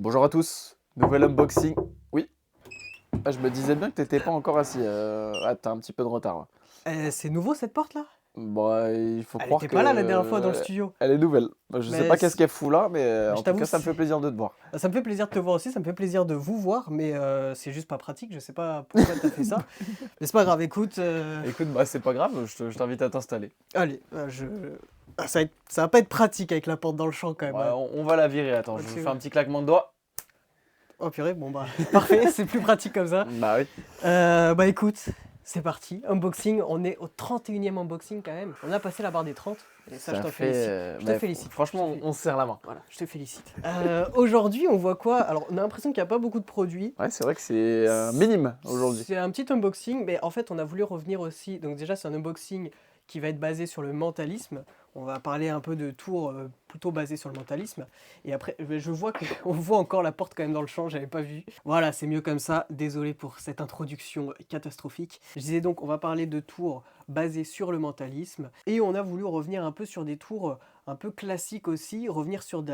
Bonjour à tous, nouvel unboxing. Oui, je me disais bien que t'étais pas encore assis. T'as un petit peu de retard. C'est nouveau cette porte là? Bon, il faut Elle croire était que pas là la dernière fois dans le studio. elle est nouvelle. Je sais Mais pas qu'est-ce qu'elle fout là, mais je en tout t'avoue, cas, ça me fait plaisir de te voir. ça me fait plaisir de te voir aussi, ça me fait plaisir de vous voir, mais c'est juste pas pratique, je sais pas pourquoi t'as fait ça. Mais c'est pas grave, écoute, Écoute, bah c'est pas grave, je t'invite à t'installer. allez, ça va pas être pratique avec la porte dans le champ quand même. Ouais, Ouais. on va la virer, attends, je Ok, vous fais ouais. un petit claquement de doigts. Oh purée, bon bah parfait, c'est plus pratique comme ça. Bah oui. Bah écoute, c'est parti, unboxing, on est au 31e unboxing quand même. On a passé la barre des 30, et ça je t'en félicite. Je te félicite. Franchement, on se serre la main. Voilà, je te félicite. Aujourd'hui, on voit quoi? Alors, on a l'impression qu'il n'y a pas beaucoup de produits. Ouais, c'est vrai que c'est minime aujourd'hui. C'est un petit unboxing, mais en fait, on a voulu revenir aussi. Donc, déjà, c'est un unboxing qui va être basé sur le mentalisme. On va parler un peu de tours plutôt basés sur le mentalisme. Et après, je vois qu'on voit encore la porte quand même dans le champ, j'avais pas vu. Voilà, c'est mieux comme ça. Désolé pour cette introduction catastrophique. Je disais donc, on va parler de tours basés sur le mentalisme. Et on a voulu revenir un peu sur des tours un peu classiques aussi, revenir sur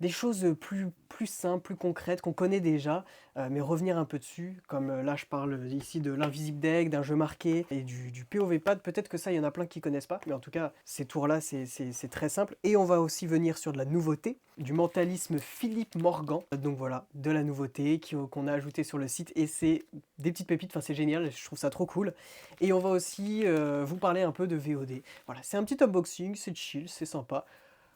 des choses plus simples, plus concrètes, qu'on connaît déjà, mais revenir un peu dessus, comme là je parle ici de l'Invisible Deck, d'un jeu marqué, et du POV Pad, peut-être que ça il y en a plein qui connaissent pas, mais en tout cas ces tours-là c'est très simple, et on va aussi venir sur de la nouveauté, du mentalisme Philippe Morgan, donc voilà, de la nouveauté qu'on a ajouté sur le site, et c'est des petites pépites, enfin c'est génial, je trouve ça trop cool, et on va aussi vous parler un peu de VOD, voilà, c'est un petit unboxing, c'est chill, c'est sympa.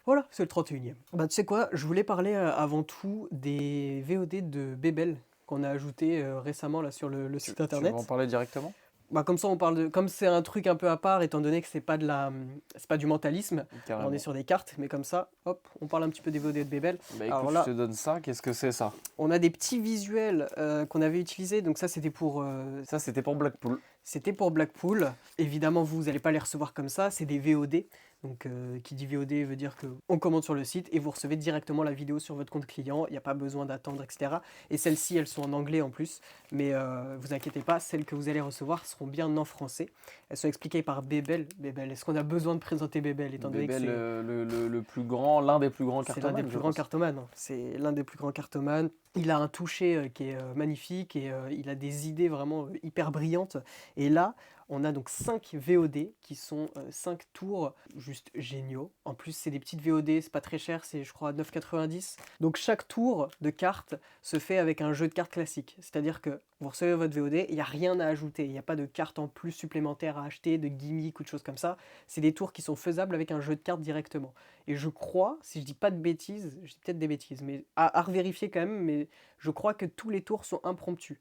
Voilà, c'est le 31e. Bah, tu sais quoi, je voulais parler avant tout des VOD de Bebel qu'on a ajouté récemment là sur le site Tu veux en internet. parler directement? Bah, comme ça, on parle de. Comme c'est un truc un peu à part, étant donné que c'est pas du mentalisme, là, on est Carrément. sur des cartes, mais comme ça, hop, on parle un petit peu des VOD de Bebel. Bah Alors écoute, je là, te donne ça, qu'est-ce que c'est ça? on a des petits visuels qu'on avait utilisés, donc ça c'était pour. Ça, c'était pour Blackpool. C'était pour Blackpool. Évidemment, vous n'allez pas les recevoir comme ça, c'est des VOD. Donc, qui dit VOD veut dire qu'on commande sur le site et vous recevez directement la vidéo sur votre compte client. Il n'y a pas besoin d'attendre, etc. Et celles-ci, elles sont en anglais en plus. Mais vous inquiétez pas, celles que vous allez recevoir seront bien en français. Elles sont expliquées par Bebel. Bebel, est-ce qu'on a besoin de présenter Bebel étant donné que Bébel, c'est le plus grand, l'un des plus grands c'est l'un des cartomanes, plus je grands pense. cartomanes, hein. C'est l'un des plus grands cartomanes. Il a un toucher qui est magnifique et il a des idées vraiment hyper brillantes. Et là, on a donc 5 VOD qui sont 5 tours juste géniaux. En plus, c'est des petites VOD, c'est pas très cher, c'est je crois 9,90. Donc chaque tour de carte se fait avec un jeu de cartes classique. C'est-à-dire que vous recevez votre VOD, il n'y a rien à ajouter. Il n'y a pas de carte en plus supplémentaire à acheter, de gimmick ou de choses comme ça. C'est des tours qui sont faisables avec un jeu de cartes directement. Et je crois, si je dis pas de bêtises, je dis peut-être des bêtises, mais à revérifier quand même, mais je crois que tous les tours sont impromptus.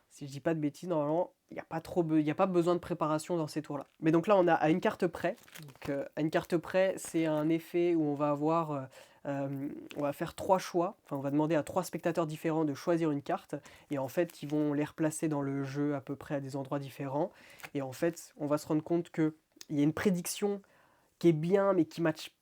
Si je dis pas de bêtises, normalement, il n'y a pas il a pas besoin de préparation dans ces tours-là. Mais donc là, on a à une carte près. Donc, à une carte près, c'est un effet où on va avoir, on va faire 3 choix. Enfin, on va demander à 3 spectateurs différents de choisir une carte. Et en fait, ils vont les replacer dans le jeu à peu près à des endroits différents. Et en fait, on va se rendre compte qu'il y a une prédiction qui est bien, mais qui matche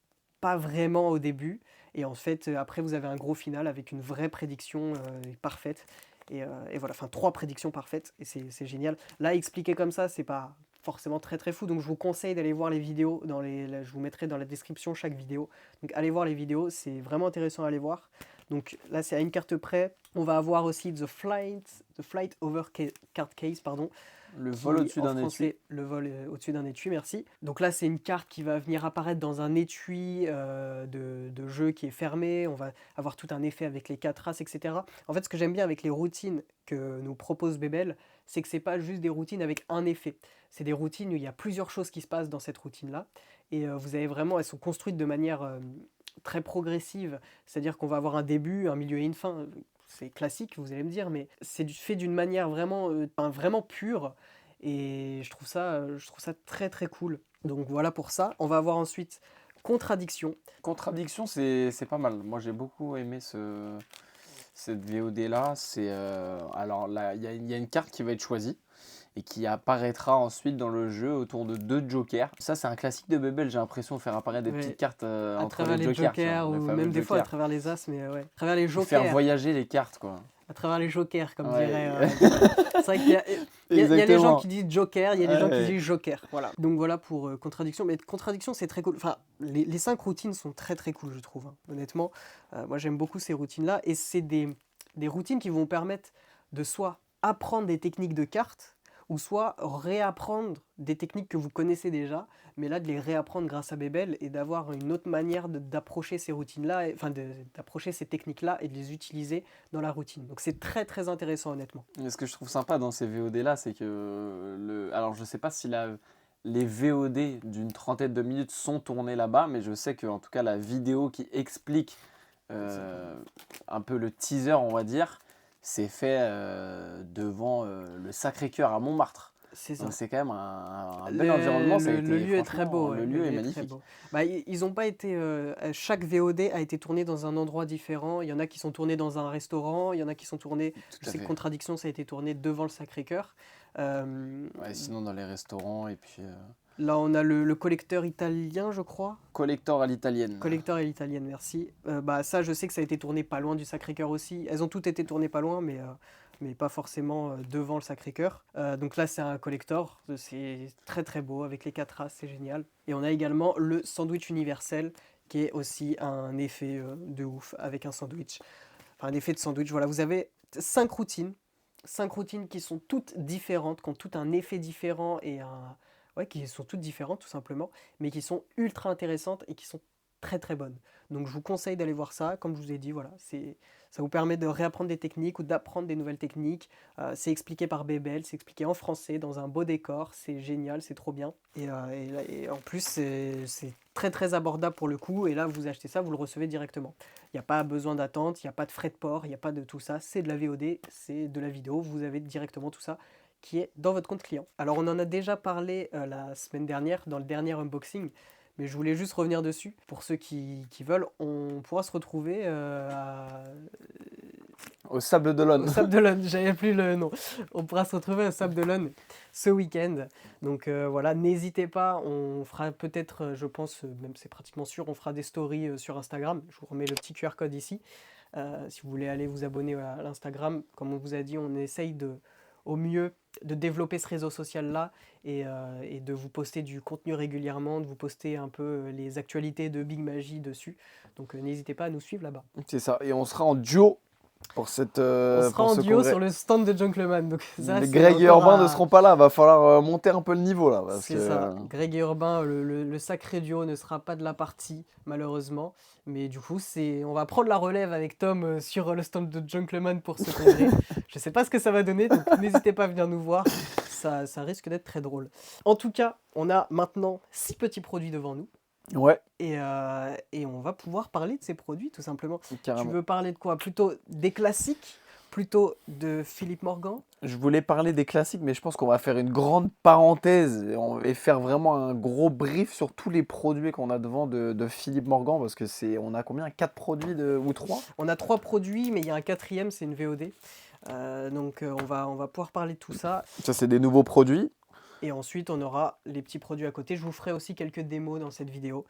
pas vraiment au début. Et en fait, après, vous avez un gros final avec une vraie prédiction parfaite. Et voilà, enfin 3 prédictions parfaites, et c'est génial. Là, expliqué comme ça, c'est pas forcément très très fou, donc je vous conseille d'aller voir les vidéos, je vous mettrai dans la description chaque vidéo. Donc allez voir les vidéos, c'est vraiment intéressant à aller voir. Donc là, c'est à une carte près. On va avoir aussi The Flight Over Card Case, pardon. Le vol au-dessus En d'un étui. français, le vol au-dessus d'un étui, merci. Donc là, c'est une carte qui va venir apparaître dans un étui de jeu qui est fermé. On va avoir tout un effet avec les 4 races, etc. En fait, ce que j'aime bien avec les routines que nous propose Bebel, c'est que c'est pas juste des routines avec un effet. C'est des routines où il y a plusieurs choses qui se passent dans cette routine-là. Et vous avez vraiment, elles sont construites de manière très progressive. C'est-à-dire qu'on va avoir un début, un milieu et une fin. C'est classique, vous allez me dire, mais c'est fait d'une manière vraiment, vraiment pure. Et je trouve ça très très cool. Donc voilà pour ça. On va avoir ensuite Contradiction. Contradiction, c'est pas mal. Moi, j'ai beaucoup aimé cette VOD-là. Alors là, il y a une carte qui va être choisie et qui apparaîtra ensuite dans le jeu autour de 2 jokers. Ça, c'est un classique de Bebel, j'ai l'impression de faire apparaître des Ouais. petites cartes À entre travers les les jokers, tu vois, jokers, le ou fameux même des fois à joker. travers les as, mais ouais. À travers les Pour faire jokers. voyager les cartes, quoi. à travers les jokers, comme dirait. Ouais, C'est vrai qu'il y a, il y a les gens exactement. qui disent joker, il y a les gens qui Ouais. disent joker. Voilà. Donc voilà pour contradiction. Mais contradiction, c'est très cool. Enfin, les 5 routines sont très très cool, je trouve, hein, honnêtement. Moi, j'aime beaucoup ces routines-là. Et c'est des routines qui vont permettre de soit apprendre des techniques de cartes, ou soit réapprendre des techniques que vous connaissez déjà, mais là de les réapprendre grâce à Bébel et d'avoir une autre manière d'approcher ces routines-là, enfin d'approcher ces techniques-là et de les utiliser dans la routine. Donc c'est très très intéressant honnêtement. Et ce que je trouve sympa dans ces VOD-là, c'est que alors je sais pas si les VOD d'une trentaine de minutes sont tournés là-bas, mais je sais que en tout cas la vidéo qui explique euh, un peu le teaser, on va dire, c'est fait devant le Sacré-Cœur à Montmartre. C'est ça. Donc c'est quand même un bel environnement, ça a Le été lieu est très franchement, beau, ouais, le le lieu est lieu est très magnifique. beau. Bah, ils ont pas été. Chaque VOD a été tourné dans un endroit différent. Il y en a qui sont tournés dans un restaurant, il y en a qui sont tournés. Je Tout à sais que fait. Contradiction, ça a été tourné devant le Sacré-Cœur. Ouais, sinon dans les restaurants et puis Là, on a le collecteur italien, je crois. collector à l'italienne. Collecteur et l'italienne, merci. Bah, ça, je sais que ça a été tourné pas loin du Sacré-Cœur aussi. Elles ont toutes été tournées pas loin, mais pas forcément devant le Sacré-Cœur. Donc là, c'est un collector. C'est très très beau avec les 4 races, c'est génial. Et on a également le sandwich universel, qui est aussi un effet de ouf avec un sandwich. Enfin, un effet de sandwich. Voilà, vous avez 5 routines. 5 routines qui sont toutes différentes, qui ont tout un effet différent et un. Ouais, qui sont toutes différentes tout simplement, mais qui sont ultra intéressantes et qui sont très très bonnes. Donc je vous conseille d'aller voir ça, comme je vous ai dit, voilà, ça vous permet de réapprendre des techniques ou d'apprendre des nouvelles techniques. C'est expliqué par Bébel, c'est expliqué en français, dans un beau décor, c'est génial, c'est trop bien. Et en plus, c'est très très abordable pour le coup, et là vous achetez ça, vous le recevez directement. Il n'y a pas besoin d'attente, il n'y a pas de frais de port, il n'y a pas de tout ça, c'est de la VOD, c'est de la vidéo, vous avez directement tout ça qui est dans votre compte client. Alors on en a déjà parlé la semaine dernière dans le dernier unboxing, mais je voulais juste revenir dessus. Pour ceux qui veulent, on pourra se retrouver Au Sable au d'Olonne. Sable d'Olonne, j'avais plus le nom. On pourra se retrouver au Sable d'Olonne ce week-end. Donc voilà, n'hésitez pas, on fera peut-être, je pense, même c'est pratiquement sûr, on fera des stories sur Instagram. Je vous remets le petit QR code ici. Si vous voulez aller vous abonner à l'Instagram, comme on vous a dit, on essaye au mieux de développer ce réseau social-là et de vous poster du contenu régulièrement, de vous poster un peu les actualités de Big Magie dessus. Donc n'hésitez pas à nous suivre là-bas. C'est ça. Et on sera en duo pour On sera pour en ce duo congrès. sur le stand de Junkleman. Donc ça, Les c'est Greg et encore Urbain ne seront pas là. Va falloir monter un peu le niveau là. Parce C'est que ça. Greg et Urbain, le sacré duo ne sera pas de la partie, malheureusement. Mais du coup, on va prendre la relève avec Tom sur le stand de Junkleman pour ce congrès. Je ne sais pas ce que ça va donner, donc n'hésitez pas à venir nous voir. Ça risque d'être très drôle. En tout cas, on a maintenant 6 petits produits devant nous. Ouais, Et on va pouvoir parler de ces produits, tout simplement. Tu carrément. veux parler de quoi? Plutôt des classiques? Plutôt de Philippe Morgan? Je voulais parler des classiques, mais je pense qu'on va faire une grande parenthèse et faire vraiment un gros brief sur tous les produits qu'on a devant de Philippe Morgan, parce que on a combien? 4 produits ou 3? On a 3 produits, mais il y a un quatrième, c'est une VOD. On va pouvoir parler de tout ça. Ça, c'est des nouveaux produits. Et ensuite, on aura les petits produits à côté. Je vous ferai aussi quelques démos dans cette vidéo.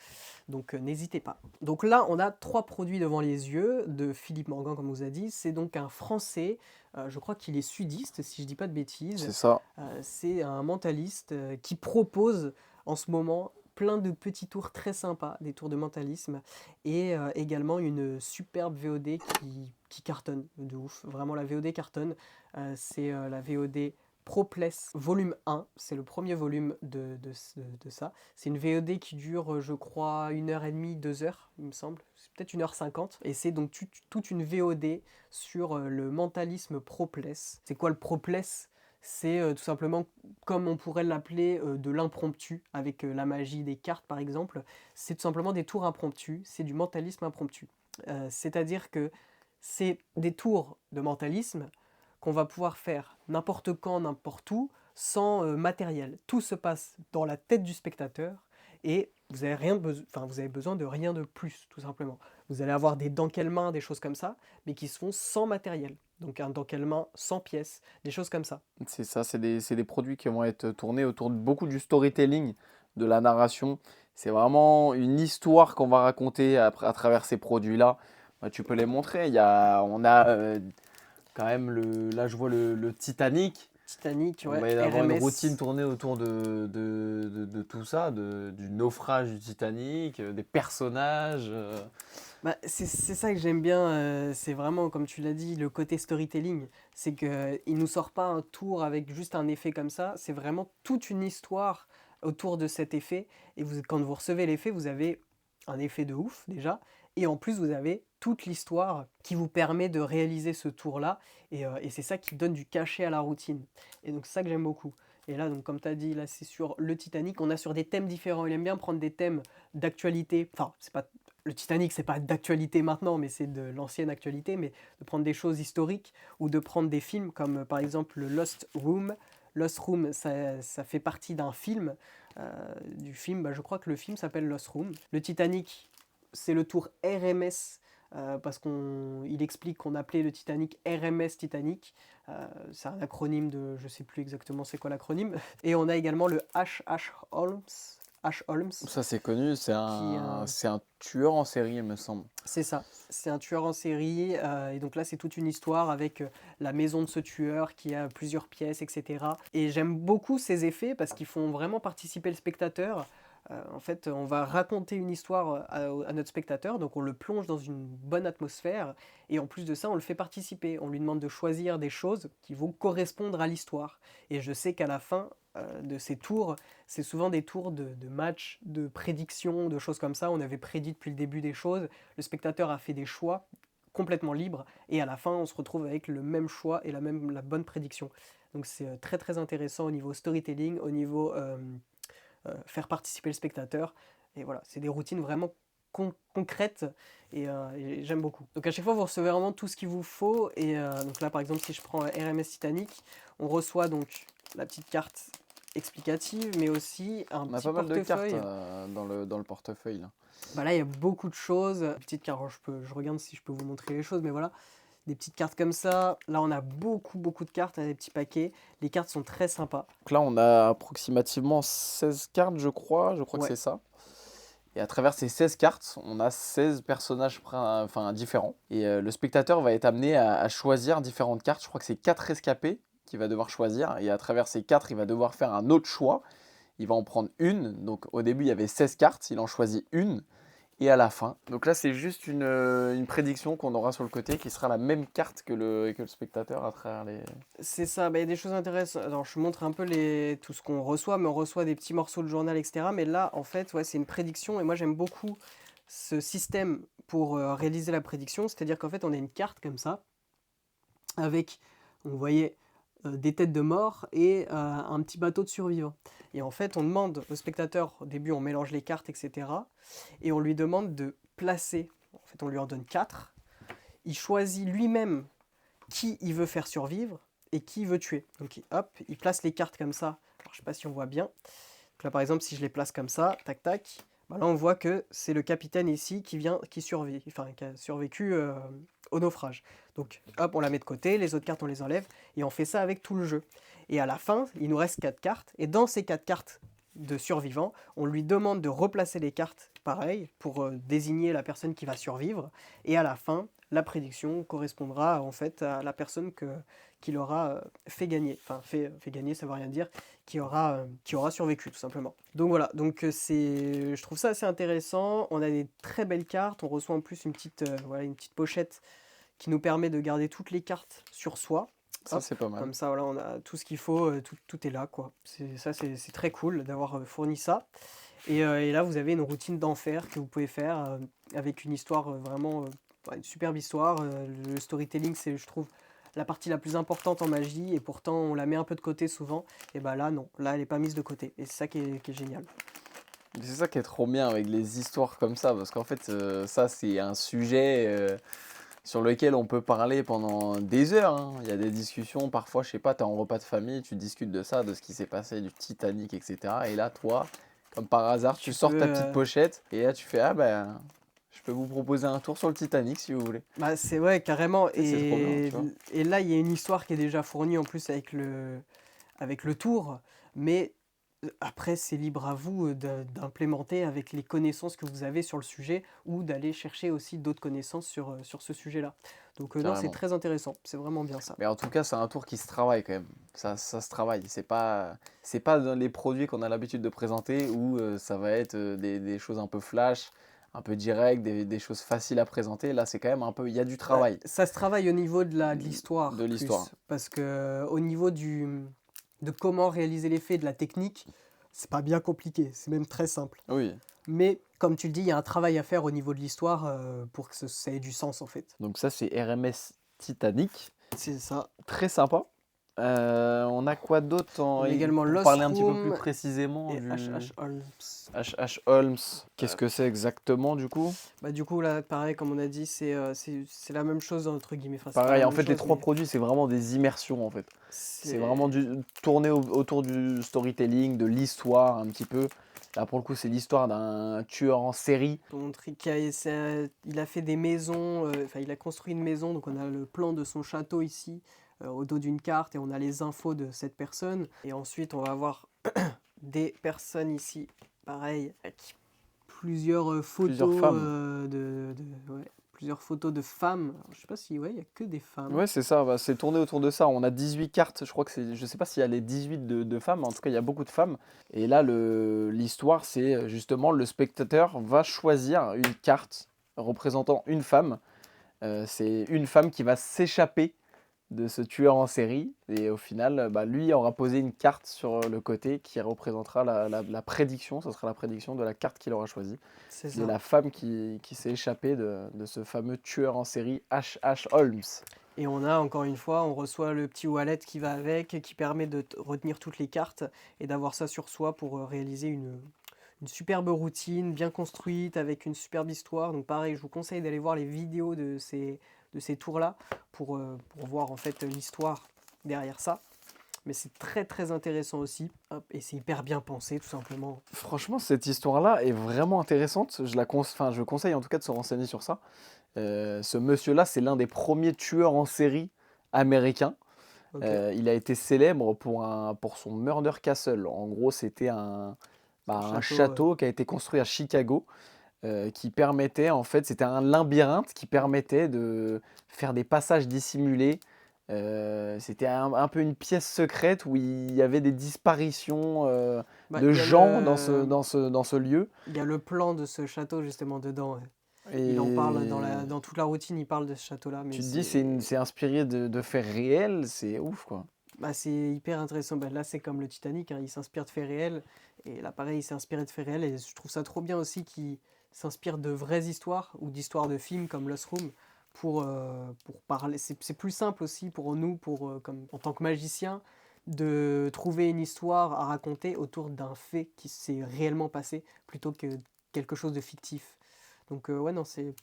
Donc, n'hésitez pas. Donc là, on a 3 produits devant les yeux de Philippe Morgan, comme on vous a dit. C'est donc un Français. Je crois qu'il est sudiste, si je dis pas de C'est bêtises. ça. C'est un mentaliste qui propose en ce moment plein de petits tours très sympas, des tours de mentalisme, et également une superbe VOD qui cartonne de ouf. Vraiment, la VOD cartonne. C'est la VOD Propless volume 1, c'est le premier volume de ça. C'est une VOD qui dure, je crois, 1h30, 2 heures, il me semble. C'est peut-être 1h50. Et c'est donc toute une VOD sur le mentalisme Propless. C'est quoi le Propless? C'est tout simplement, comme on pourrait l'appeler, de l'impromptu, avec la magie des cartes par exemple. C'est tout simplement des tours impromptus, c'est du mentalisme impromptu. C'est-à-dire que c'est des tours de mentalisme qu'on va pouvoir faire n'importe quand, n'importe où, sans matériel. Tout se passe dans la tête du spectateur et vous avez besoin de rien de plus, tout simplement. Vous allez avoir des denkelmains, des choses comme ça, mais qui se font sans matériel. Donc un denkelmain sans pièces, des choses comme ça. C'est ça, c'est des produits qui vont être tournés autour de beaucoup du storytelling, de la narration. C'est vraiment une histoire qu'on va raconter à travers ces produits-là. Bah, tu peux les montrer. On a quand même là je vois le Titanic. Titanic, On ouais, va y avoir une routine RMS. tournée autour de tout ça, du naufrage du Titanic, des personnages. Bah, c'est ça que j'aime bien, c'est vraiment, comme tu l'as dit, le côté storytelling. C'est qu'il nous sort pas un tour avec juste un effet comme ça, c'est vraiment toute une histoire autour de cet effet. Et quand vous recevez l'effet, vous avez un effet de ouf déjà, et en plus vous avez toute l'histoire qui vous permet de réaliser ce tour-là, et c'est ça qui donne du cachet à la routine. Et donc c'est ça que j'aime beaucoup. Et là, donc, comme tu as dit, là c'est sur le Titanic, on a sur des thèmes différents. Il aime bien prendre des thèmes d'actualité, enfin c'est pas le Titanic, c'est pas d'actualité maintenant, mais c'est de l'ancienne actualité, mais de prendre des choses historiques ou de prendre des films comme par exemple Lost Room. Lost Room, ça fait partie d'un film. Du film, bah, je crois que le film s'appelle Lost Room. Le Titanic, c'est le tour RMS. Parce qu'il explique qu'on appelait le Titanic RMS Titanic. C'est un acronyme de, je sais plus exactement c'est quoi l'acronyme. Et on a également le H Holmes. H Holmes, Ça c'est connu, qui est un, c'est un tueur en série, il me semble. c'est ça, c'est un tueur en série, et donc là c'est toute une histoire avec la maison de ce tueur qui a plusieurs pièces, etc. Et j'aime beaucoup ces effets parce qu'ils font vraiment participer le spectateur. En fait, on va raconter une histoire à notre spectateur, donc on le plonge dans une bonne atmosphère, et en plus de ça, on le fait participer. On lui demande de choisir des choses qui vont correspondre à l'histoire. Et je sais qu'à la fin de ces tours, c'est souvent des tours de matchs, de prédictions, de choses comme ça. On avait prédit depuis le début des choses, le spectateur a fait des choix complètement libres, et à la fin, on se retrouve avec le même choix et la bonne prédiction. Donc c'est très très intéressant au niveau storytelling, au niveau faire participer le spectateur. Et voilà, c'est des routines vraiment concrètes, et j'aime beaucoup. Donc à chaque fois, vous recevez vraiment tout ce qu'il vous faut. Et donc là, par exemple, si je prends RMS Titanic, on reçoit donc la petite carte explicative, mais aussi un On a petit pas mal de cartes portefeuille. dans le portefeuille là. Bah là, il y a beaucoup de choses. Petite carte, je regarde si je peux vous montrer les choses, mais voilà, des petites cartes comme ça. Là, on a beaucoup de cartes, des petits paquets. Les cartes sont très sympas. Donc là on a approximativement 16 cartes je crois que Ouais, c'est ça. Et à travers ces 16 cartes, on a 16 personnages enfin, différents. Et le spectateur va être amené à choisir différentes cartes. Je crois que c'est 4 rescapés qu'il va devoir choisir. Et à travers ces 4, il va devoir faire un autre choix. Il va en prendre une. Donc au début, il y avait 16 cartes. Il en choisit une. Et à la fin. Donc là, c'est juste une prédiction qu'on aura sur le côté qui sera la même carte que le spectateur à travers les. c'est ça. Bah, il y a des choses intéressantes. Alors, je montre un peu tout ce qu'on reçoit, mais on reçoit des petits morceaux de journal, etc. Mais là, en fait, ouais, c'est une prédiction. Et moi, j'aime beaucoup ce système pour réaliser la prédiction. C'est-à-dire qu'en fait, on a une carte comme ça, avec, on voyait, des têtes de mort et un petit bateau de survivants. Et en fait, on demande au spectateur, au début, on mélange les cartes, etc. Et on lui demande de placer. En fait, on lui en donne 4. Il choisit lui-même qui il veut faire survivre et qui il veut tuer. Donc hop, il place les cartes comme ça. Alors, je sais pas si on voit bien. Donc là, par exemple, si je les place comme ça, tac tac, bah là on voit que c'est le capitaine ici qui survit, enfin qui a survécu au naufrage. Donc hop, on la met de côté, les autres cartes on les enlève, et on fait ça avec tout le jeu. Et à la fin, il nous reste 4 cartes, et dans ces 4 cartes de survivants, on lui demande de replacer les cartes pareil pour désigner la personne qui va survivre, et à la fin, la prédiction correspondra en fait à la personne qu'il aura fait gagner. Enfin, fait gagner, ça veut rien dire, qui aura survécu tout simplement. Donc voilà, donc je trouve ça assez intéressant. On a des très belles cartes, on reçoit en plus voilà, une petite pochette qui nous permet de garder toutes les cartes sur soi. Ça, Hop, c'est pas mal. comme ça, voilà, on a tout ce qu'il faut, tout est là, quoi. C'est très cool d'avoir fourni ça. Et là, vous avez une routine d'enfer que vous pouvez faire avec une histoire vraiment, ouais, une superbe histoire. Le storytelling, c'est, je trouve, la partie la plus importante en magie, et pourtant on la met un peu de côté souvent. Et bah là, non, là, elle n'est pas mise de côté. Et c'est ça qui est génial. C'est ça qui est trop bien avec les histoires comme ça, parce qu'en fait, ça, c'est un sujet sur lequel on peut parler pendant des heures, hein. Il y a des discussions, parfois, je sais pas, tu es en repas de famille, tu discutes de ça, de ce qui s'est passé, du Titanic, etc. Et là, toi, comme par hasard, tu Tu sors peux, ta petite pochette, et là, tu fais, ah ben, je peux vous proposer un tour sur le Titanic si vous voulez. bah, c'est vrai, carrément. Tu sais, c'est trop bien, tu vois. Et là, il y a une histoire qui est déjà fournie en plus avec le tour. Mais Après, c'est libre à vous, d'implémenter avec les connaissances que vous avez sur le sujet ou d'aller chercher aussi d'autres connaissances sur ce sujet-là. Donc non, c'est Carrément. très intéressant, c'est vraiment bien ça. Mais en tout cas, c'est un tour qui se travaille quand même. Ça se travaille. C'est pas dans les produits qu'on a l'habitude de présenter où ça va être des choses un peu flash, un peu direct, des choses faciles à présenter. Là, c'est quand même un peu, il y a du Bah, travail ça se travaille au niveau de de l'histoire l'histoire. plus, parce que au niveau de comment réaliser l'effet, de la technique, c'est pas bien compliqué, c'est même très simple. Oui. Mais comme tu le dis, il y a un travail à faire au niveau de l'histoire, pour que ça ait du sens en fait. Donc ça, c'est RMS Titanic. C'est ça. Très sympa. On a quoi d'autre On a également pour Lost parler un petit peu plus Room précisément et du H.H. Holmes. H.H. Holmes? Qu'est-ce Euh, que c'est exactement du coup? Bah, du coup, là, pareil, comme on a dit, c'est la même chose entre guillemets. Enfin, c'est pas la Pareil, en même fait, les chose, trois mais produits, c'est vraiment des immersions en fait. C'est vraiment c'est tourné autour du storytelling, de l'histoire un petit peu. Là, pour le coup, c'est l'histoire d'un tueur en série. pour montrer il a fait des maisons, enfin, il a construit une maison, donc on a le plan de son château ici, au dos d'une carte, et on a les infos de cette personne. Et ensuite, on va avoir des personnes ici, pareil, avec plusieurs Plusieurs photos femmes. ouais, plusieurs photos de femmes. Alors, je sais pas si, ouais, il y a que des femmes. Ouais, c'est ça, bah, c'est tourné autour de ça. On a 18 cartes, je crois que c'est. Je sais pas s'il y a les 18 de femmes, mais en tout cas, il y a beaucoup de femmes. Et là, l'histoire, c'est justement le spectateur va choisir une carte représentant une femme. C'est une femme qui va s'échapper de ce tueur en série. Et au final, bah, lui aura posé une carte sur le côté qui représentera la prédiction. Ce sera la prédiction de la carte qu'il aura choisie. C'est De ça. la femme qui s'est échappée de ce fameux tueur en série H.H. Holmes. Et on a encore une fois, on reçoit le petit wallet qui va avec, qui permet de retenir toutes les cartes et d'avoir ça sur soi pour réaliser une superbe routine bien construite avec une superbe histoire. Donc pareil, je vous conseille d'aller voir les vidéos de ces tours-là pour voir en fait l'histoire derrière ça. Mais c'est très très intéressant aussi. Hop, et c'est hyper bien pensé tout simplement. Franchement, cette histoire-là est vraiment intéressante. Enfin, je conseille en tout cas de se renseigner sur ça. Ce monsieur-là, c'est l'un des premiers tueurs en série américains. Ok, Il a été célèbre pour son Murder Castle. En gros, c'était un un château. château qui a été construit à Chicago, qui permettait, en fait, c'était un labyrinthe qui permettait de faire des passages dissimulés. C'était un peu une pièce secrète où il y avait des disparitions Bah, de gens dans ce lieu. il y a le plan de ce château justement dedans, ouais. Il en parle Et dans toute la routine, il parle de ce château-là, mais tu te dis, c'est inspiré de faits réels, c'est ouf, quoi. c'est hyper intéressant. Bah, là, c'est comme le Titanic, hein, il s'inspire de faits réels. Et là, pareil, il s'est inspiré de faits réels. Et je trouve ça trop bien aussi qu'il s'inspire de vraies histoires ou d'histoires de films comme Lost Room pour parler. C'est plus simple aussi pour nous, comme, en tant que magicien, de trouver une histoire à raconter autour d'un fait qui s'est réellement passé plutôt que quelque chose de fictif. Donc, ouais, non, c'est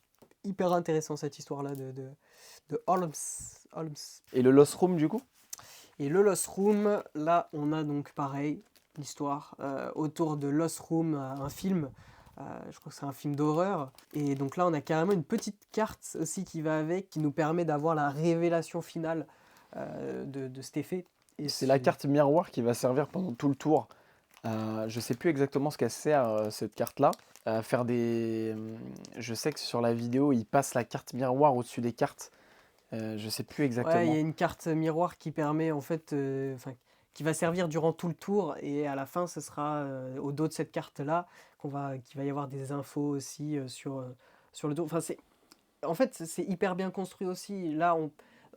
hyper intéressant cette histoire-là de Holmes. Holmes. Et le Lost Room, du coup? Et le Lost Room, là, on a donc pareil, l'histoire autour de Lost Room, un film. Je crois que c'est un film d'horreur. Et donc là, on a carrément une petite carte aussi qui va avec, qui nous permet d'avoir la révélation finale de cet effet. Et C'est la c'est... carte miroir qui va servir pendant tout le tour. Je sais plus exactement ce qu'elle sert, cette carte-là. À faire je sais que sur la vidéo, il passe la carte miroir au-dessus des cartes. Je sais plus Ouais, il y a exactement. une carte miroir qui permet en fait, enfin, qui va servir durant tout le tour et à la fin, ce sera au dos de cette carte-là qu'il va y avoir des infos aussi sur le dos. Enfin, en fait, c'est hyper bien construit aussi. Là,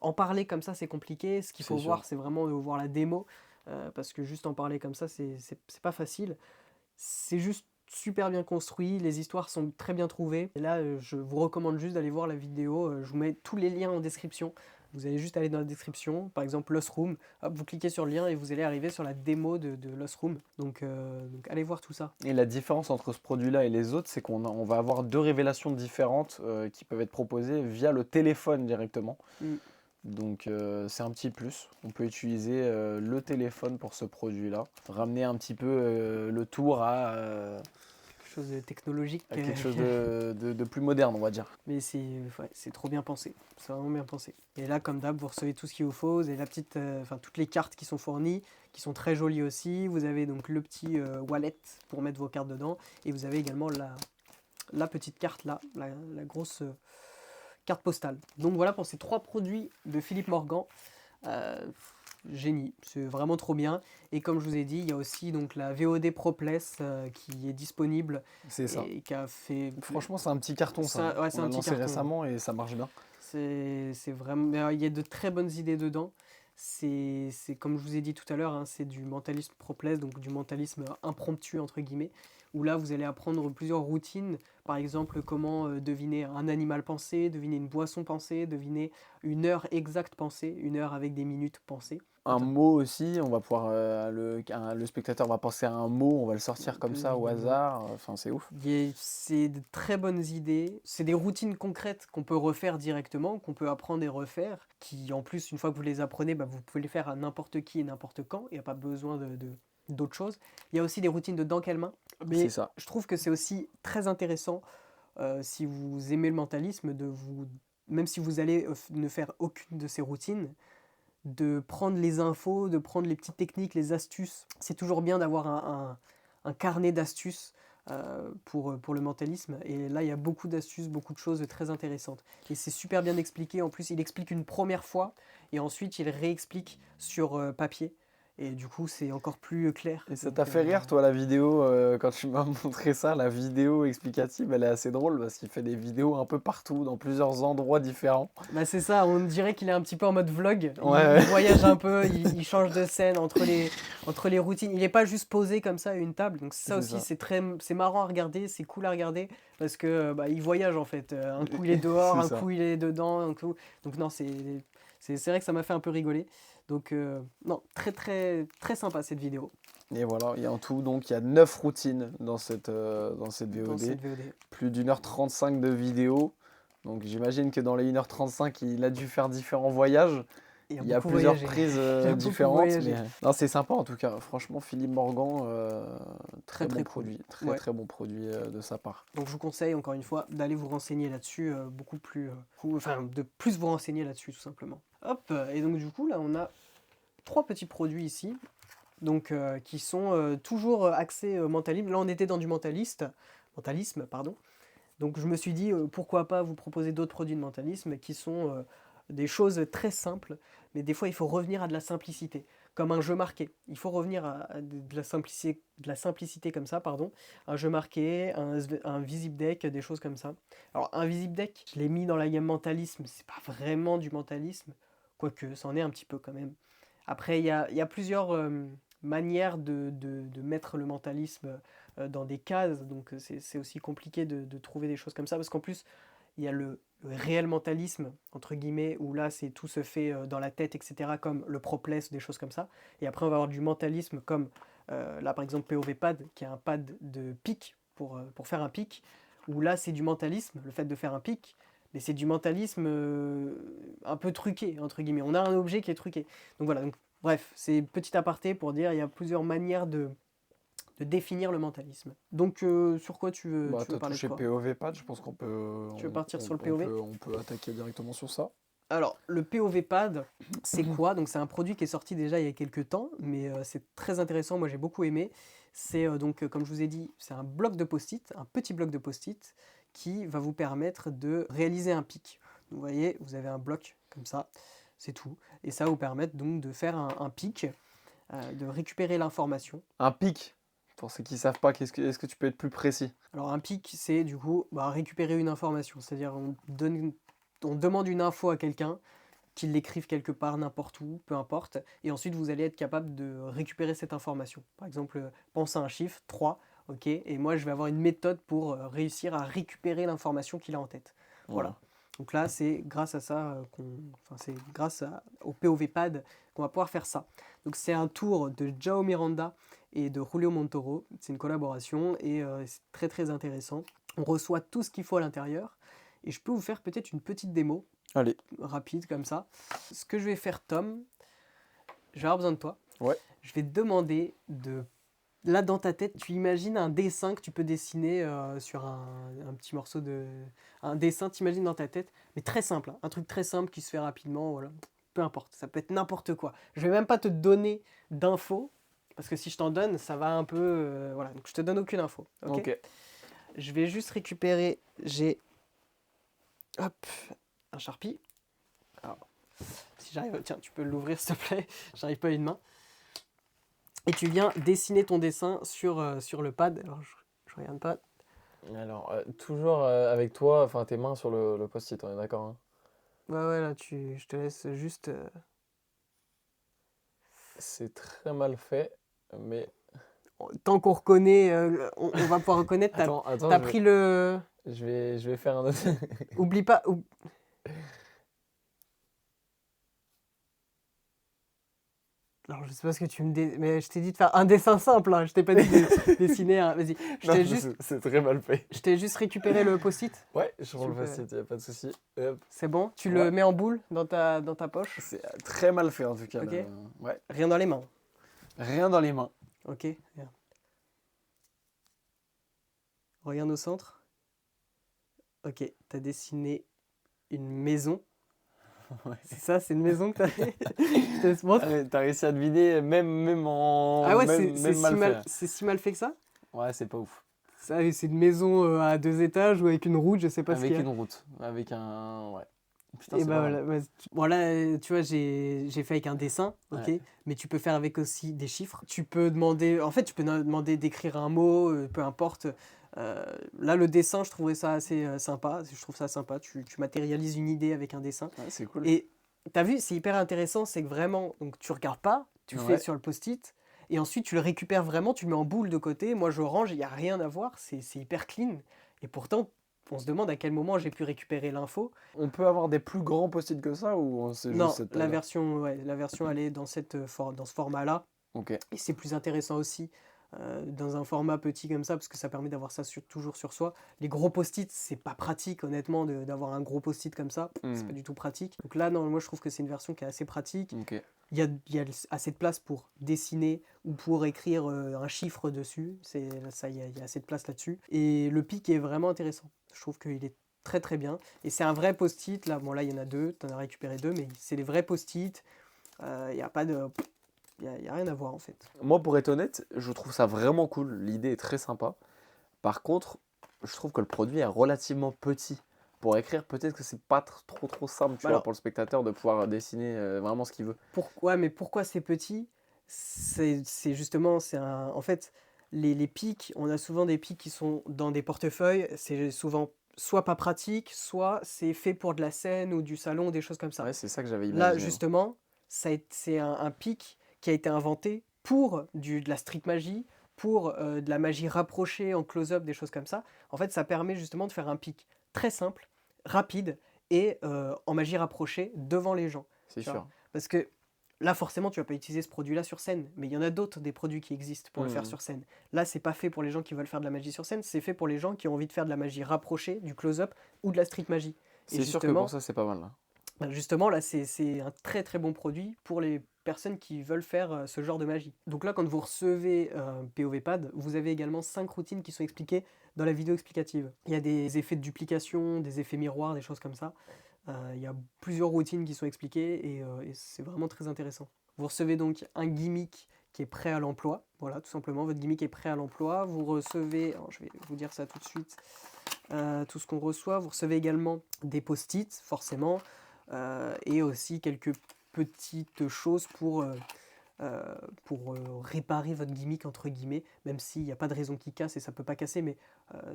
en parler comme ça, c'est compliqué. Ce qu'il C'est faut sûr. voir, c'est vraiment voir la démo parce que juste en parler comme ça, c'est pas facile. C'est juste super bien construit, les histoires sont très bien trouvées. Et là, je vous recommande juste d'aller voir la vidéo. Je vous mets tous les liens en description. Vous allez juste aller dans la description, par exemple Lost Room, hop, vous cliquez sur le lien et vous allez arriver sur la démo de Lost Room. Donc allez voir tout ça. Et la différence entre ce produit-là et les autres, c'est on va avoir deux révélations différentes qui peuvent être proposées via le téléphone directement. Mm. Donc c'est un petit plus. On peut utiliser le téléphone pour ce produit-là. Ramener un petit peu le tour chose de technologique. Quelque chose de plus moderne, on va dire. Mais c'est trop bien pensé. C'est vraiment bien pensé. Et là, comme d'hab, vous recevez tout ce qu'il vous faut. Vous avez la petite, toutes les cartes qui sont fournies, qui sont très jolies aussi. Vous avez donc le petit wallet pour mettre vos cartes dedans. Et vous avez également la petite carte là, la grosse carte postale. Donc voilà pour ces 3 produits de Philippe Morgan. Euh, Génie, c'est vraiment trop bien. Et comme je vous ai dit, il y a aussi donc la VOD Propless qui est disponible C'est ça. et qui a fait. Franchement, c'est un petit carton, ça. Ouais, c'est On un l'a petit lancé carton. récemment et ça marche bien. C'est vraiment. Il y a de très bonnes idées dedans. C'est comme je vous ai dit tout à l'heure, hein, c'est du mentalisme Propless, donc du mentalisme impromptu entre guillemets, où là vous allez apprendre plusieurs routines, par exemple comment deviner un animal pensé, deviner une boisson pensée, deviner une heure exacte pensée, une heure avec des minutes pensées. Un Attends. mot aussi, on va pouvoir, le spectateur va penser à un mot, on va le sortir comme ça au Deviner le mot. hasard. Enfin, c'est ouf. C'est de très bonnes idées. C'est des routines concrètes qu'on peut refaire directement, qu'on peut apprendre et refaire, qui en plus, une fois que vous les apprenez, bah, vous pouvez les faire à n'importe qui et n'importe quand. Il n'y a pas besoin d'autre chose. Il y a aussi des routines de Dankelmin, C'est mais ça. je trouve que c'est aussi très intéressant si vous aimez le mentalisme, même si vous allez ne faire aucune de ces routines, de prendre les infos, de prendre les petites techniques, les astuces. C'est toujours bien d'avoir un carnet d'astuces pour le mentalisme. Et là, il y a beaucoup d'astuces, beaucoup de choses très intéressantes. Et c'est super bien expliqué. En plus, il explique une première fois et ensuite il réexplique sur papier. Et du coup, c'est encore plus clair. Et ça Donc, t'a fait rire, toi, la vidéo, quand tu m'as montré ça, la vidéo explicative, elle est assez drôle parce qu'il fait des vidéos un peu partout, dans plusieurs endroits différents. bah c'est ça, on dirait qu'il est un petit peu en mode vlog. Ouais. Il voyage un peu, il change de scène entre les routines. Il n'est pas juste posé comme ça à une table. Donc ça C'est aussi, ça. c'est marrant à regarder, c'est cool à regarder parce que bah, il voyage en fait. Un coup il est dehors, C'est un ça. coup il est dedans. Donc non, c'est vrai que ça m'a fait un peu rigoler. Donc non, très très très sympa cette vidéo Et voilà, et en tout, donc, il y a 9 routines dans cette dans VOD. cette VOD. Plus d'1h35 de vidéo. Donc j'imagine que dans les 1h35, il a dû faire différents voyages. Il a Il y a beaucoup plusieurs voyagé. prises Il a beaucoup différentes, mais voyagé. non, c'est sympa en tout cas. Franchement, Philippe Morgan, Très très bon très cool. produit, très Ouais. très bon produit de sa part. Donc je vous conseille encore une fois d'aller vous renseigner là-dessus, beaucoup plus, enfin de plus vous renseigner là-dessus tout simplement. Hop, et donc du coup là on a 3 petits produits ici, donc qui sont toujours axés mentalisme. Là on était dans du mentalisme, pardon. Donc je me suis dit pourquoi pas vous proposer d'autres produits de mentalisme qui sont des choses très simples, mais des fois il faut revenir à de la simplicité, comme un jeu marqué. Il faut revenir à de la simplicité comme ça, pardon. Un jeu marqué, un visip deck, des choses comme ça. Alors un visip deck, je l'ai mis dans la gamme mentalisme, c'est pas vraiment du mentalisme, quoique c'en est un petit peu quand même. Après il y a plusieurs manières de mettre le mentalisme dans des cases, donc c'est aussi compliqué de trouver des choses comme ça, parce qu'en plus, il y a le réel mentalisme, entre guillemets, où là, c'est tout se fait dans la tête, etc., comme le Propless, des choses comme ça. Et après, on va avoir du mentalisme, comme là, par exemple, POV Pad, qui est un pad de pic pour faire un pic, où là, c'est du mentalisme, le fait de faire un pic, mais c'est du mentalisme un peu truqué, entre guillemets. On a un objet qui est truqué. Donc voilà, donc, bref, c'est petit aparté pour dire il y a plusieurs manières de définir le mentalisme. Donc sur quoi Bah, tu veux t'as parler de touché quoi? POV pad, je pense qu'on peut, Tu veux partir sur le POV? on peut attaquer directement sur ça. Alors, le POV Pad, c'est quoi? Donc c'est un produit qui est sorti déjà il y a quelques temps, mais c'est très intéressant, moi j'ai beaucoup aimé. C'est donc, comme je vous ai dit, c'est un bloc de post-it, un petit bloc de post-it, qui va vous permettre de réaliser un pic. Donc, vous voyez, vous avez un bloc comme ça, c'est tout. Et ça va vous permettre donc de faire un pic, de récupérer l'information. Un pic, pour ceux qui savent pas, est-ce que tu peux être plus précis? Alors un pic, c'est du coup bah, récupérer une information, c'est-à-dire on demande une info à quelqu'un, qu'il l'écrive quelque part, n'importe où, peu importe, et ensuite vous allez être capable de récupérer cette information. Par exemple, pense à un chiffre, 3, ok, et moi je vais avoir une méthode pour réussir à récupérer l'information qu'il a en tête. Voilà. Voilà. Donc là, c'est grâce à ça c'est grâce au POV Pad qu'on va pouvoir faire ça. Donc c'est un tour de Jao Miranda et de Julio Montoro. C'est une collaboration et c'est très très intéressant. On reçoit tout ce qu'il faut à l'intérieur et je peux vous faire peut-être une petite démo Allez, rapide comme ça. Ce que je vais faire, Tom, je vais avoir besoin de toi. ouais, Je vais te demander de Là, dans ta tête, tu imagines un dessin que tu peux dessiner sur un petit morceau de... Un dessin, tu imagines dans ta tête, mais très simple, hein, un truc très simple qui se fait rapidement, voilà. Peu importe, ça peut être n'importe quoi. Je vais même pas te donner d'infos, parce que si je t'en donne, ça va un peu... voilà, donc je te donne aucune info, ok? Ok. Je vais juste récupérer, j'ai... Hop, un Sharpie. Alors, si j'arrive... Tiens, tu peux l'ouvrir s'il te plaît, j'arrive pas à une main. Et tu viens dessiner ton dessin sur le pad. Alors, je regarde pas. Alors, toujours avec toi, enfin tes mains sur le post-it, on est d'accord, hein? Ouais, là, je te laisse juste. C'est très mal fait, mais... Tant qu'on reconnaît, on va pouvoir reconnaître. Attends, T'as pris le. je vais faire un autre. Oublie pas. Alors, je sais pas ce que tu me dis, mais je t'ai dit de faire un dessin simple, hein. Je t'ai pas dit de dessiner un. Vas-y. Non, c'est très mal fait. Je t'ai juste récupéré le post-it. Ouais, je prends le post-it, y a pas de souci. Hop. C'est bon. Tu Ouais. le mets en boule dans ta poche. C'est très mal fait en tout cas. Ok. Ouais. Rien dans les mains. Rien dans les mains. Ok. Bien. Regarde au centre. Ok. T'as dessiné une maison. Ouais. C'est ça, c'est une maison que t'as fait. Je te laisse montrer. Ah ouais, t'as réussi à deviner même en... Ah ouais, même c'est si mal fait que ça? Ouais, c'est pas ouf. Ça, c'est une maison à 2 étages ou avec une route, je sais pas ce qu'il Avec y a. une route. Avec un... Ouais. Putain, Et c'est bah pas voilà, mal. bon là, tu vois, j'ai fait avec un dessin, ok? Ouais. Mais tu peux faire avec aussi des chiffres. Tu peux demander, en fait, tu peux demander d'écrire un mot, peu importe. Là, le dessin, je trouvais ça assez sympa. Je trouve ça sympa. Tu matérialises une idée avec un dessin. Ouais, c'est cool. Et t'as vu, c'est hyper intéressant, c'est que vraiment, donc tu regardes pas, tu fais Ouais. sur le post-it, et ensuite tu le récupères vraiment, tu le mets en boule de côté. Moi, je range, il n'y a rien à voir, c'est hyper clean. Et pourtant, on se demande à quel moment j'ai pu récupérer l'info. On peut avoir des plus grands post-it que ça ou c'est juste Non, cette la taille-là? version, elle est dans dans ce format-là. Ok. Et c'est plus intéressant aussi dans un format petit comme ça, parce que ça permet d'avoir ça toujours sur soi. Les gros post-it, c'est pas pratique, honnêtement, d'avoir un gros post-it comme ça. C'est pas du tout pratique. Donc là, non, moi, je trouve que c'est une version qui est assez pratique. Ok. Il y a assez de place pour dessiner ou pour écrire un chiffre dessus. Il y a assez de place là-dessus. Et le pic est vraiment intéressant. Je trouve qu'il est très très bien. Et c'est un vrai post-it. Là, bon, là, il y en a deux. Tu en as récupéré deux, mais c'est des vrais post-it. Il n'y a pas de... Il y a rien à voir en fait. Moi, pour être honnête, je trouve ça vraiment cool. L'idée est très sympa. Par contre, je trouve que le produit est relativement petit. Pour écrire, peut-être que c'est pas trop simple, tu vois, Alors, pour le spectateur de pouvoir dessiner vraiment ce qu'il veut. pourquoi, mais pourquoi c'est petit? C'est justement, en fait, les pics, on a souvent des pics qui sont dans des portefeuilles. C'est souvent soit pas pratique, soit c'est fait pour de la scène ou du salon, des choses comme ça. Ouais, c'est ça que j'avais Là, imaginé. justement, c'est un pic qui a été inventé pour de la street magie, pour de la magie rapprochée en close-up, des choses comme ça. En fait, ça permet justement de faire un pic très simple, rapide et en magie rapprochée devant les gens. C'est Tu vois. sûr. Parce que là, forcément, tu vas pas utiliser ce produit-là sur scène, mais il y en a d'autres des produits qui existent pour le faire Mhm. sur scène. Là, c'est pas fait pour les gens qui veulent faire de la magie sur scène, c'est fait pour les gens qui ont envie de faire de la magie rapprochée, du close-up ou de la street magie. Et C'est sûr que pour ça, c'est pas mal, là. justement, là, c'est un très très bon produit pour les personnes qui veulent faire ce genre de magie. Donc là, quand vous recevez un POV Pad, vous avez également 5 routines qui sont expliquées dans la vidéo explicative. Il y a des effets de duplication, des effets miroirs, des choses comme ça. Il y a plusieurs routines qui sont expliquées et c'est vraiment très intéressant. Vous recevez donc un gimmick qui est prêt à l'emploi. Voilà, tout simplement, votre gimmick est prêt à l'emploi. Vous recevez, alors je vais vous dire ça tout de suite, tout ce qu'on reçoit. Vous recevez également des post-it, forcément, et aussi quelques petites choses pour réparer votre gimmick, entre guillemets, même s'il n'y a pas de raison qui casse et ça ne peut pas casser, mais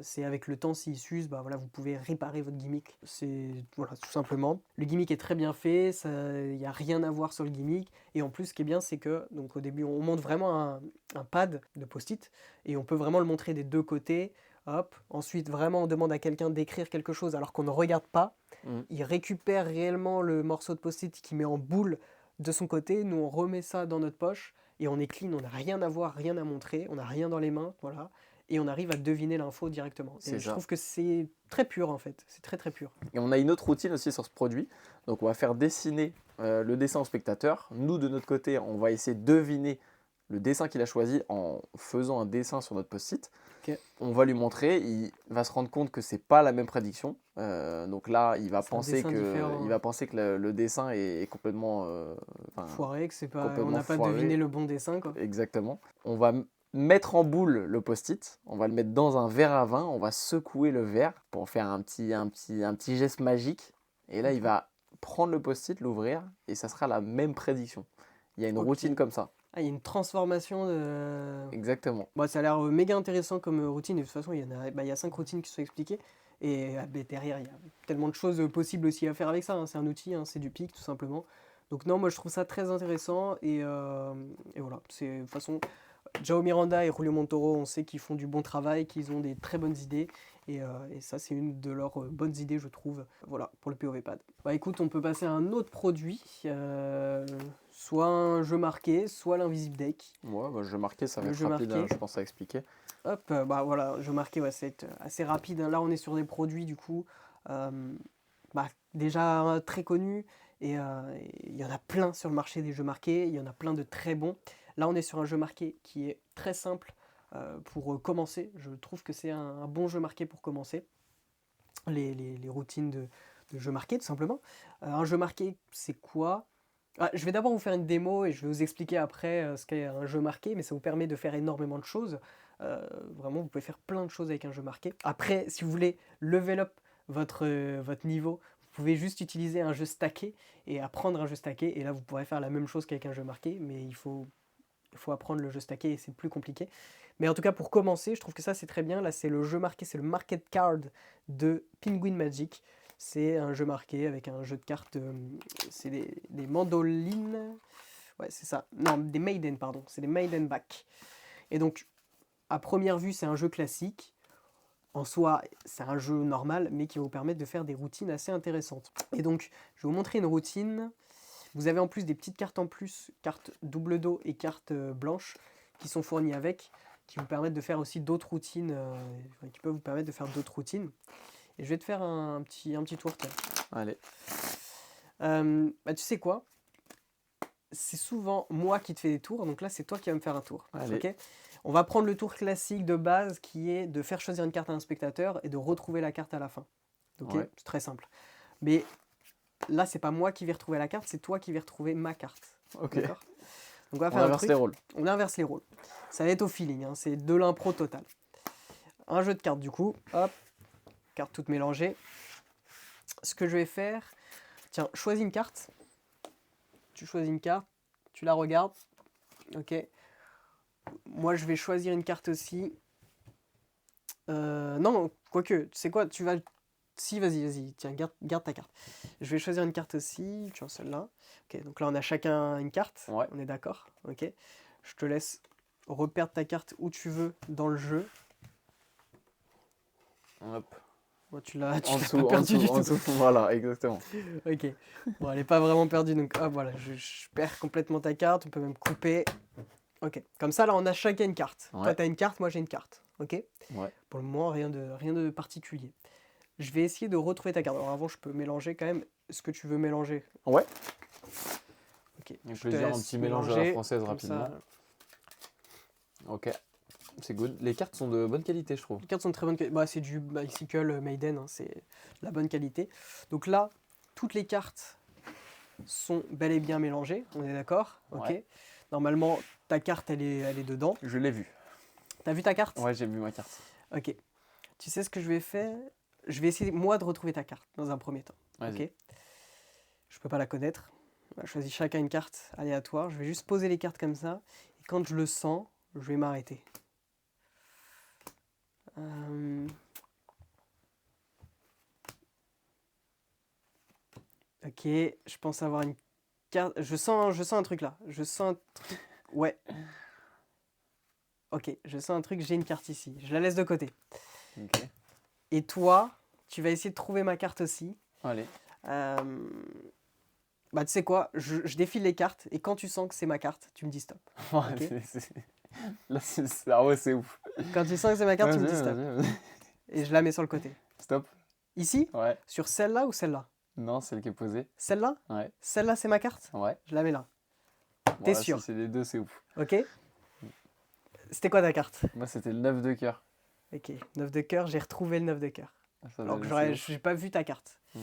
c'est avec le temps, s'il s'use, bah voilà, vous pouvez réparer votre gimmick. C'est voilà, tout simplement. Le gimmick est très bien fait, il n'y a rien à voir sur le gimmick, et en plus, ce qui est bien, c'est que donc, au début, on monte vraiment un pad de post-it, et on peut vraiment le montrer des deux côtés. Hop. Ensuite, vraiment, on demande à quelqu'un d'écrire quelque chose alors qu'on ne regarde pas. Mhm. Il récupère réellement le morceau de post-it qu'il met en boule de son côté. Nous, on remet ça dans notre poche et on est clean. On n'a rien à voir, rien à montrer. On n'a rien dans les mains. Voilà. Et on arrive à deviner l'info directement. Et C'est je ça. trouve que c'est très pur en fait. C'est très très pur. Et on a une autre routine aussi sur ce produit. Donc, on va faire dessiner le dessin au spectateur. Nous, de notre côté, on va essayer de deviner le dessin qu'il a choisi en faisant un dessin sur notre post-it. Ok. On va lui montrer, il va se rendre compte que c'est pas la même prédiction. Donc là, il va C'est un penser dessin différent. il va penser que le dessin est complètement, enfin, Foiré, que c'est pas, on complètement n'a pas foiré. deviné le bon dessin, quoi. Exactement. On va mettre en boule le post-it, on va le mettre dans un verre à vin, on va secouer le verre pour faire un petit geste magique. Et là, il va prendre le post-it, l'ouvrir, et ça sera la même prédiction. Il y a une Ok. routine comme ça. Ah, il y a une transformation de... Exactement. Bon, ça a l'air méga intéressant comme routine, et de toute façon, il y a 5 routines qui sont expliquées. Et derrière, il y a tellement de choses possibles aussi à faire avec ça, hein. C'est un outil, hein, c'est du pic, tout simplement. Donc non, moi je trouve ça très intéressant, et voilà. De toute façon, Jao Miranda et Julio Montoro, on sait qu'ils font du bon travail, qu'ils ont des très bonnes idées, et ça c'est une de leurs bonnes idées, je trouve, voilà, pour le POV Pad. Bah écoute, on peut passer à un autre produit, soit un jeu marqué, soit l'Invisible Deck. Ouais, bah, jeu marqué, ça va Le être jeu rapide, marqué. je pense à expliquer. Hop, bah voilà, jeu marqué, ouais, c'est assez rapide, hein. Là, on est sur des produits, du coup, bah, déjà très connus, et il y en a plein sur le marché des jeux marqués, il y en a plein de très bons. Là, on est sur un jeu marqué qui est très simple pour commencer. Je trouve que c'est un bon jeu marqué pour commencer. Les routines de jeu marqué, tout simplement. Un jeu marqué, c'est quoi? Je vais d'abord vous faire une démo et je vais vous expliquer après ce qu'est un jeu marqué, mais ça vous permet de faire énormément de choses. Vraiment, vous pouvez faire plein de choses avec un jeu marqué. Après, si vous voulez level up votre niveau, vous pouvez juste utiliser un jeu stacké et apprendre un jeu stacké. Et là, vous pourrez faire la même chose qu'avec un jeu marqué, mais il faut apprendre le jeu stacké et c'est plus compliqué. Mais en tout cas, pour commencer, je trouve que ça c'est très bien. Là, c'est le jeu marqué, c'est le Market Card de Penguin Magic. C'est un jeu marqué avec un jeu de cartes. C'est des mandolines. Ouais, c'est ça. Non, des maiden, pardon. C'est des maiden back. Et donc, à première vue, c'est un jeu classique. En soi, c'est un jeu normal, mais qui va vous permettre de faire des routines assez intéressantes. Et donc, je vais vous montrer une routine. Vous avez en plus des petites cartes en plus, cartes double dos et cartes blanches, qui sont fournies avec, qui vous permettent de faire aussi d'autres routines, qui peuvent vous permettre de faire d'autres routines. Et je vais te faire un petit tour, tiens. Allez. Bah, tu sais quoi? C'est souvent moi qui te fais des tours, donc là c'est toi qui vas me faire un tour. Allez. Ok. On va prendre le tour classique de base qui est de faire choisir une carte à un spectateur et de retrouver la carte à la fin. Ok. Ouais. C'est très simple. Mais là c'est pas moi qui vais retrouver la carte, c'est toi qui vais retrouver ma carte. Ok. D'accord. Donc on va On faire un inverse truc. les rôles. On inverse les rôles. Ça va être au feeling, hein, c'est de l'impro total. Un jeu de cartes du coup, hop, cartes toutes mélangées. Ce que je vais faire, tiens, choisis une carte. Tu choisis une carte, tu la regardes. Ok. Moi, je vais choisir une carte aussi. Non, quoique, tu sais quoi, tu vas... Si, vas-y, tiens, garde ta carte. Je vais choisir une carte aussi, tu vois, celle-là. Ok, donc là, on a chacun une carte. Ouais. On est d'accord. Ok. Je te laisse reperdre ta carte où tu veux dans le jeu. Hop. Moi, tu l'as En pas dessous, en perdu dessous, du en tout. dessous. Voilà, exactement. Ok. Bon, elle n'est pas vraiment perdue, donc hop, voilà, je perds complètement ta carte. On peut même couper. Ok. Comme ça, là, on a chacun une carte. Ouais. Toi, tu as une carte, moi, j'ai une carte. Ok. Ouais. Pour le moment, rien de particulier. Je vais essayer de retrouver ta carte. Alors avant, je peux mélanger quand même. Est-ce que tu veux mélanger? Ouais. Ok. Je te vais dire un laisse petit mélange à la mélanger, française comme rapidement. ça. Ok. C'est good. Les cartes sont de bonne qualité, je trouve. Les cartes sont de très bonne qualité. Bah, c'est du Bicycle Maiden, hein, c'est la bonne qualité. Donc là, toutes les cartes sont bel et bien mélangées. On est d'accord? Ok. Ouais. Normalement, ta carte, elle est dedans. Je l'ai vu. T'as vu ta carte? Ouais, j'ai vu ma carte. Ok. Tu sais ce que je vais faire? Je vais essayer, moi, de retrouver ta carte dans un premier temps. Vas-y. Ok. Je peux pas la connaître. On va choisir chacun une carte aléatoire. Je vais juste poser les cartes comme ça. Et quand je le sens, je vais m'arrêter. Ok, je pense avoir une carte. Je sens un truc là. Je sens un truc. Ouais. Ok, je sens un truc. J'ai une carte ici. Je la laisse de côté. Ok. Et toi, tu vas essayer de trouver ma carte aussi. Allez. Bah, tu sais quoi, je défile les cartes et quand tu sens que c'est ma carte, tu me dis stop. Ouais, Ok. Là, ah ouais, c'est ouf. Quand tu sens que c'est ma carte, tu me dis Vas-y, stop. vas-y. Et je la mets sur le côté. Stop. Ici? Ouais. Sur celle-là ou celle-là? Non, celle qui est posée. Celle-là? Ouais. Celle-là, c'est ma carte? Ouais. Je la mets là. Bon, T'es là, sûr? si c'est les deux, c'est ouf. Ok? C'était quoi ta carte? Moi, c'était le 9 de cœur. Ok, 9 de cœur, j'ai retrouvé le 9 de cœur. Ça, Alors que c'est ouf. j'ai pas vu ta carte. Mm.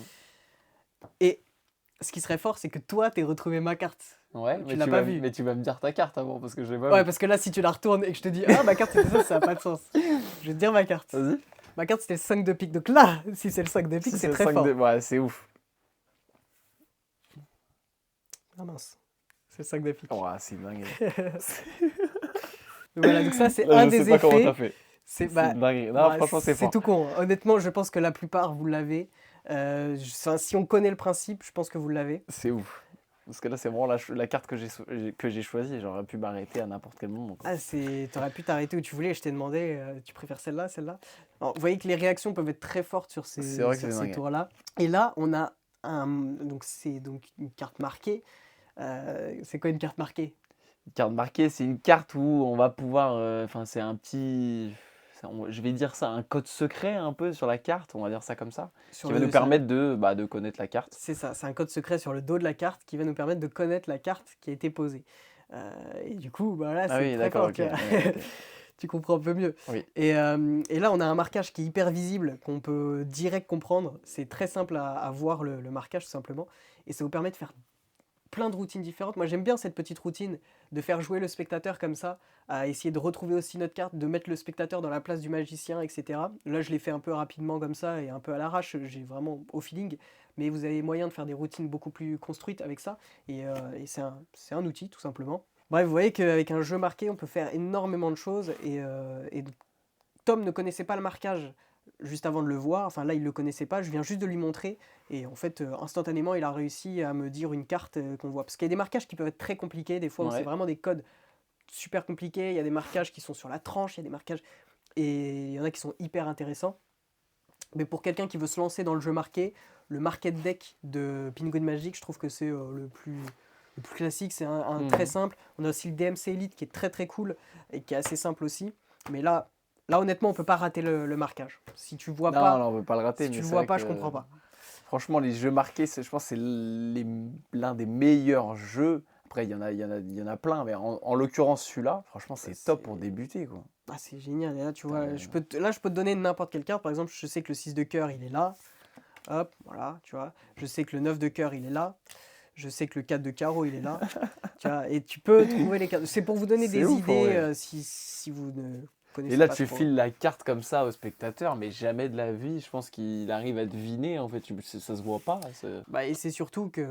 Et ce qui serait fort, c'est que toi, t'aies retrouvé ma carte. Ouais, Tu l'as pas vue. mais tu vas me dire ta carte avant parce que je l'ai pas Ouais, vue. parce que là, si tu la retournes et que je te dis, ah, ma carte, c'était ça n'a pas de sens. Je vais te dire ma carte. Vas-y. Ma carte, c'était le 5 de pique. Donc là, si c'est le 5 de pique, Si c'est le très 5 fort. Ouais, c'est ouf. Ah mince, c'est le 5 de pique. Ouais, c'est dingue. Voilà, donc ça, c'est Là, un je des sais pas comment effets. t'as fait. C'est C'est bah, dingue. Non, bah, franchement, c'est c'est fort. tout con. Honnêtement, je pense que la plupart, vous l'avez. Si on connaît le principe, je pense que vous l'avez. C'est ouf. Parce que là, c'est vraiment la carte que j'ai choisie. J'aurais pu m'arrêter à n'importe quel moment, quoi. Ah, t'aurais pu t'arrêter où tu voulais. Je t'ai demandé, tu préfères celle-là, celle-là? Alors, vous voyez que les réactions peuvent être très fortes sur C'est vrai que sur c'est ces dingue. tours-là. Et là, on a c'est donc une carte marquée. C'est quoi une carte marquée? Une carte marquée, c'est une carte où on va pouvoir. Enfin, c'est un petit. Je vais dire ça, un code secret un peu sur la carte, on va dire ça comme ça, qui va nous permettre de connaître la carte. C'est ça, c'est un code secret sur le dos de la carte qui va nous permettre de connaître la carte qui a été posée. Et du coup, bah là, Ah c'est oui, très d'accord, fort, ok. tu vois. Ouais, ok. Tu comprends un peu mieux. Oui. Et là, on a un marquage qui est hyper visible, qu'on peut direct comprendre. C'est très simple à voir le marquage, tout simplement. Et ça vous permet de faire plein de routines différentes. Moi, j'aime bien cette petite routine de faire jouer le spectateur comme ça, à essayer de retrouver aussi notre carte, de mettre le spectateur dans la place du magicien, etc. Là, je l'ai fait un peu rapidement comme ça et un peu à l'arrache, j'ai vraiment au feeling. Mais vous avez moyen de faire des routines beaucoup plus construites avec ça. Et c'est un outil, tout simplement. Bref, vous voyez qu'avec un jeu marqué, on peut faire énormément de choses. Et Tom ne connaissait pas le marquage juste avant de le voir. Enfin, là, il ne le connaissait pas. Je viens juste de lui montrer. Et en fait, instantanément, il a réussi à me dire une carte qu'on voit. Parce qu'il y a des marquages qui peuvent être très compliqués. Des fois, où c'est Ouais. vraiment des codes super compliqués. Il y a des marquages qui sont sur la tranche. Il y a des marquages. Et il y en a qui sont hyper intéressants. Mais pour quelqu'un qui veut se lancer dans le jeu marqué, le market deck de Penguin Magic, je trouve que c'est le plus classique. C'est un très simple. On a aussi le DMC Elite qui est très très cool et qui est assez simple aussi. Mais là honnêtement, on peut pas rater le marquage. Si tu vois Non, pas, non, on veut pas le rater, si mais tu le c'est vois vrai pas, que. je comprends pas. Franchement, les jeux marqués, je pense que c'est l'un des meilleurs jeux. Après, il y en a plein, mais en l'occurrence, celui-là, franchement, c'est top pour débuter, quoi. Ah, c'est génial. Et là, tu Putain, vois, je peux te donner n'importe quelle carte. Par exemple, je sais que le 6 de cœur, il est là. Hop, voilà, tu vois. Je sais que le 9 de cœur, il est là. Je sais que le 4 de carreau, il est là. Tu vois, et tu peux trouver les cartes. C'est pour vous donner C'est des ouf, en idées vrai. si vous ne Et connaissez là, pas tu trop. files la carte comme ça au spectateur, mais jamais de la vie, je pense qu'il arrive à deviner, en fait, ça se voit pas. Bah, et c'est surtout que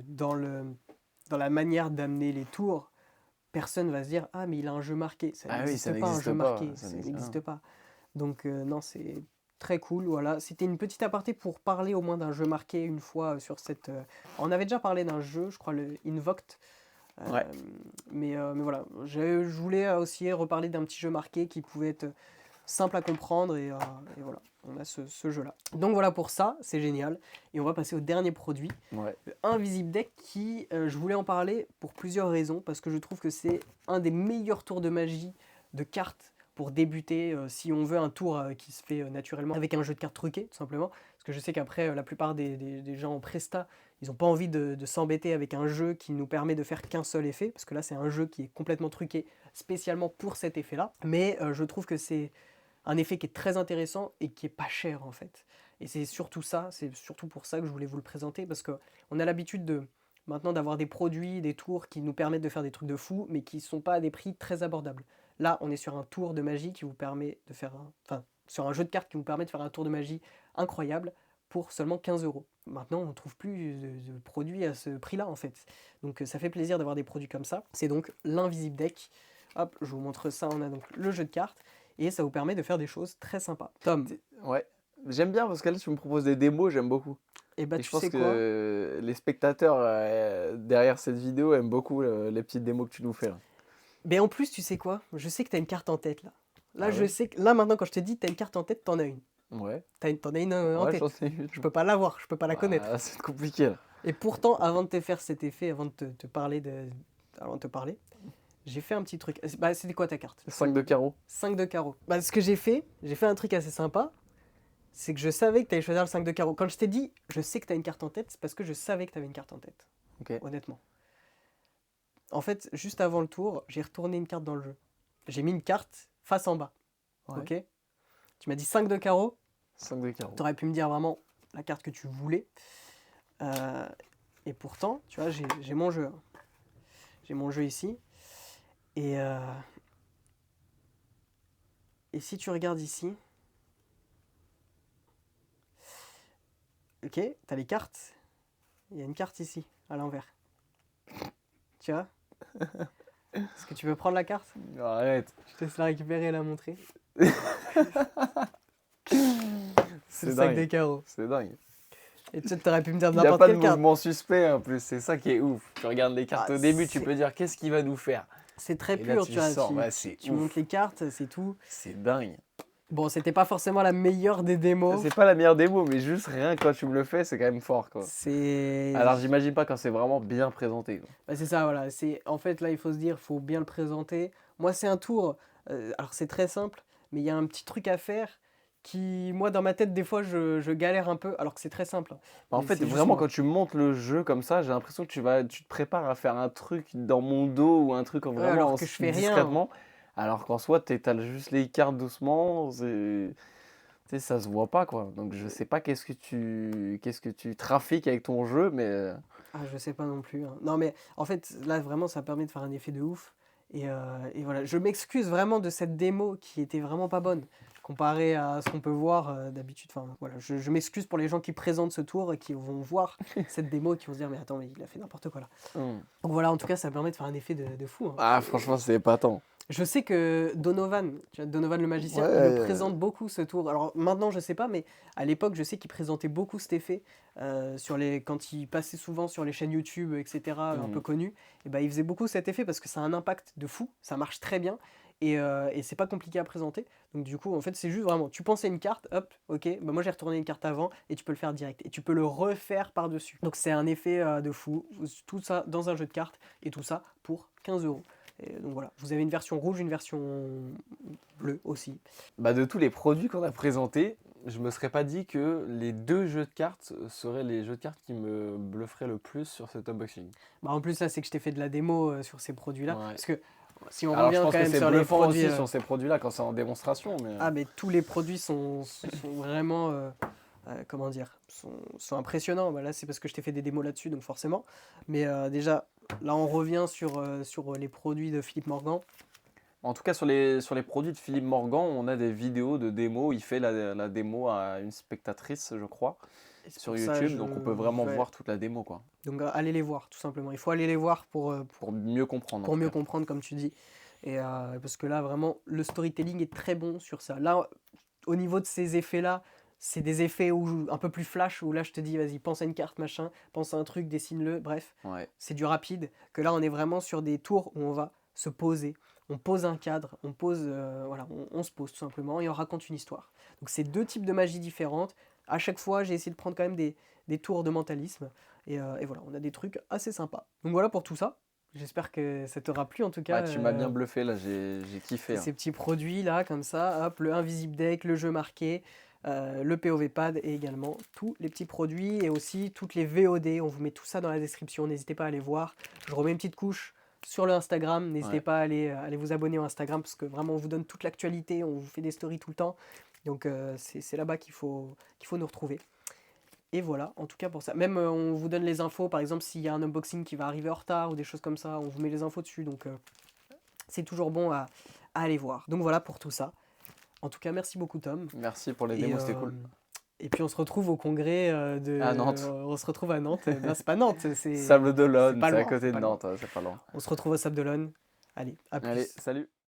dans la manière d'amener les tours, personne va se dire ah mais il a un jeu marqué. Ça Ah oui, ça n'existe pas un n'existe jeu pas. marqué, Ça ça n'existe n'existe pas. pas. Donc non, c'est très cool. Voilà, c'était une petite aparté pour parler au moins d'un jeu marqué une fois sur cette. On avait déjà parlé d'un jeu, je crois le Invoked. Ouais. Mais voilà, je voulais aussi reparler d'un petit jeu marqué qui pouvait être simple à comprendre et voilà, on a ce jeu-là. Donc voilà pour ça, c'est génial. Et on va passer au dernier produit, Ouais. le Invisible Deck qui, je voulais en parler pour plusieurs raisons, parce que je trouve que c'est un des meilleurs tours de magie de cartes pour débuter, si on veut un tour qui se fait naturellement avec un jeu de cartes truqué, tout simplement. Parce que je sais qu'après, la plupart des gens en presta, ils n'ont pas envie de s'embêter avec un jeu qui nous permet de faire qu'un seul effet, parce que là, c'est un jeu qui est complètement truqué spécialement pour cet effet-là. Mais je trouve que c'est un effet qui est très intéressant et qui est pas cher en fait. Et c'est surtout pour ça que je voulais vous le présenter, parce qu'on a l'habitude maintenant d'avoir des produits, des tours qui nous permettent de faire des trucs de fou, mais qui ne sont pas à des prix très abordables. Là, on est sur un tour de magie qui vous permet de faire sur un jeu de cartes qui vous permet de faire un tour de magie incroyable pour seulement 15 euros. Maintenant, on ne trouve plus de produits à ce prix-là en fait. Donc ça fait plaisir d'avoir des produits comme ça. C'est donc l'Invisible Deck. Hop, je vous montre ça. On a donc le jeu de cartes et ça vous permet de faire des choses très sympas. Tom, Ouais. J'aime bien parce que là, tu me proposes des démos, j'aime beaucoup. et bah Et je tu pense sais quoi? que les spectateurs derrière cette vidéo aiment beaucoup les petites démos que tu nous fais là. Mais en plus, tu sais quoi? Je sais que tu as une carte en tête là. Là, Ah je ouais? sais que là maintenant quand je te dis tu as une carte en tête, t'en as une. Ouais. T'en as une en Ouais, j'en tête. sais une. Je peux pas l'avoir, je peux pas la connaître. Bah, c'est compliqué là. Et pourtant, avant de te faire cet effet, avant de te parler avant de te parler, j'ai fait un petit truc. Bah, c'était quoi ta carte? 5 de carreau. 5 de carreau. Bah, ce que j'ai fait un truc assez sympa. C'est que je savais que tu allais choisir le 5 de carreau. Quand je t'ai dit, je sais que tu as une carte en tête, c'est parce que je savais que tu avais une carte en tête. Ok. Honnêtement. En fait, juste avant le tour, j'ai retourné une carte dans le jeu. j'ai mis une carte face en bas. Ouais. Ok? Tu m'as dit 5 de carreau. 5 de carreau. Tu aurais pu me dire vraiment la carte que tu voulais. Euh, et pourtant, tu vois, j'ai mon jeu. J'ai mon jeu ici. Et, euh, et si tu regardes ici, ok, tu as les cartes. Il y a une carte ici, à l'envers. Tu vois? Est-ce que tu veux prendre la carte? Arrête. Je te laisse la récupérer et la montrer. C'est le C'est sac des dingue. carreaux. C'est dingue. Et tu aurais pu me dire Il n'y a n'importe pas de quelle carte. mouvement suspect en plus, c'est ça qui est ouf. Tu regardes les cartes Ah, au début, tu c'est- peux dire qu'est-ce qu'il va nous faire. C'est très Et là, pur, tu tu vois. sors, Tu, ouais, c'est tu ouf. montes les cartes, c'est tout. C'est dingue. Bon, c'était pas forcément la meilleure des démos. C'est pas la meilleure démo, mais juste rien quand tu me le fais, c'est quand même fort quoi. C'est Alors j'imagine pas quand c'est vraiment bien présenté, quoi. bah, c'est ça, voilà. En fait, là, il faut se dire, faut bien le présenter. Moi, c'est un tour. Alors, c'est très simple, mais il y a un petit truc à faire qui, moi, dans ma tête, des fois, je galère un peu, alors que c'est très simple, hein. En Mais fait, c'est juste vraiment, moi. quand tu montes le jeu comme ça, j'ai l'impression que tu te prépares à faire un truc dans mon dos ou un truc Ouais, vraiment alors que je fais rien. discrètement, alors qu'en soi, t'étales juste les cartes doucement, tu sais, ça se voit pas quoi. Donc je sais pas qu'est-ce que tu trafiques avec ton jeu, mais Ah, je sais pas non plus, hein. Non, mais en fait, là, vraiment, ça permet de faire un effet de ouf. Et voilà, je m'excuse vraiment de cette démo qui était vraiment pas bonne comparée à ce qu'on peut voir d'habitude. Enfin, voilà, je m'excuse pour les gens qui présentent ce tour et qui vont voir cette démo et qui vont se dire, mais attends, mais il a fait n'importe quoi là. hmm. Donc voilà, en tout cas, ça permet de faire un effet de fou, hein. Ah franchement, c'est épatant. Je sais que Donovan, tu vois, Donovan le magicien, il le Ouais, présente beaucoup ce tour. Alors maintenant, je sais pas, mais à l'époque, je sais qu'il présentait beaucoup cet effet quand il passait souvent sur les chaînes YouTube, etc., un peu hmm. connues. Et ben, il faisait beaucoup cet effet parce que ça a un impact de fou, ça marche très bien et c'est pas compliqué à présenter. Donc du coup, en fait, c'est juste vraiment, tu pensais une carte, hop, ok, bah moi j'ai retourné une carte avant et tu peux le faire direct et tu peux le refaire par-dessus. Donc c'est un effet de fou, tout ça dans un jeu de cartes et tout ça pour 15 €. Et donc voilà, vous avez une version rouge, une version bleue aussi. Bah, de tous les produits qu'on a présentés, je me serais pas dit que les deux jeux de cartes seraient les jeux de cartes qui me blufferaient le plus sur cet unboxing. Bah, en plus, là, c'est que je t'ai fait de la démo sur ces produits-là. Ouais. Parce que si on Alors je revient pense quand que même c'est sur les bluffant produits. aussi sur ces produits-là quand c'est en démonstration, mais Ah, mais tous les produits sont vraiment. Comment dire? Sont impressionnants. Bah, là, c'est parce que je t'ai fait des démos là-dessus, donc forcément. Mais déjà, là, on revient sur les produits de Philippe Morgan. en tout cas sur les produits de Philippe Morgan, on a des vidéos de démo. Il fait la démo à une spectatrice, je crois, Et c'est sur pour ça, YouTube, donc on peut vraiment ouais. voir toute la démo, quoi, Donc, allez les voir, tout simplement. Il faut aller les voir pour mieux comprendre en pour tout mieux cas. comprendre, comme tu dis. Parce que là, vraiment, le storytelling est très bon sur ça. Là, au niveau de ces effets-là, c'est des effets un peu plus flash, où là, je te dis, vas-y, pense à une carte, machin, pense à un truc, dessine-le, bref. Ouais. C'est du rapide. Que là, on est vraiment sur des tours où on va se poser. On pose un cadre, on pose, voilà, on se pose tout simplement et on raconte une histoire. Donc, c'est deux types de magie différentes. À chaque fois, j'ai essayé de prendre quand même des tours de mentalisme. Et voilà, on a des trucs assez sympas. Donc voilà pour tout ça. J'espère que ça t'aura plu en tout Ouais, cas. tu m'as bien bluffé là, j'ai kiffé, hein. Ces petits produits là, comme ça, hop, le Invisible Deck, le jeu marqué, le POV Pad et également tous les petits produits et aussi toutes les VOD. On vous met tout ça dans la description, n'hésitez pas à aller voir. Je remets une petite couche sur le Instagram, n'hésitez Ouais. pas à aller vous abonner au Instagram parce que vraiment on vous donne toute l'actualité, on vous fait des stories tout le temps. Donc c'est là-bas qu'il faut nous retrouver. Et voilà, en tout cas pour ça. Même on vous donne les infos, par exemple s'il y a un unboxing qui va arriver en retard ou des choses comme ça, on vous met les infos dessus. Donc c'est toujours bon à aller voir. Donc voilà pour tout ça. En tout cas, merci beaucoup Tom. Merci pour les Et, démos, c'était cool. et puis on se retrouve au congrès À Nantes. on se retrouve à Nantes. Ben, c'est pas Nantes, c'est Sable d'Olonne, pas c'est à loin, côté c'est de pas loin. Nantes, hein, c'est pas loin. On se retrouve au Sable d'Olonne. Allez, à Allez, plus. salut!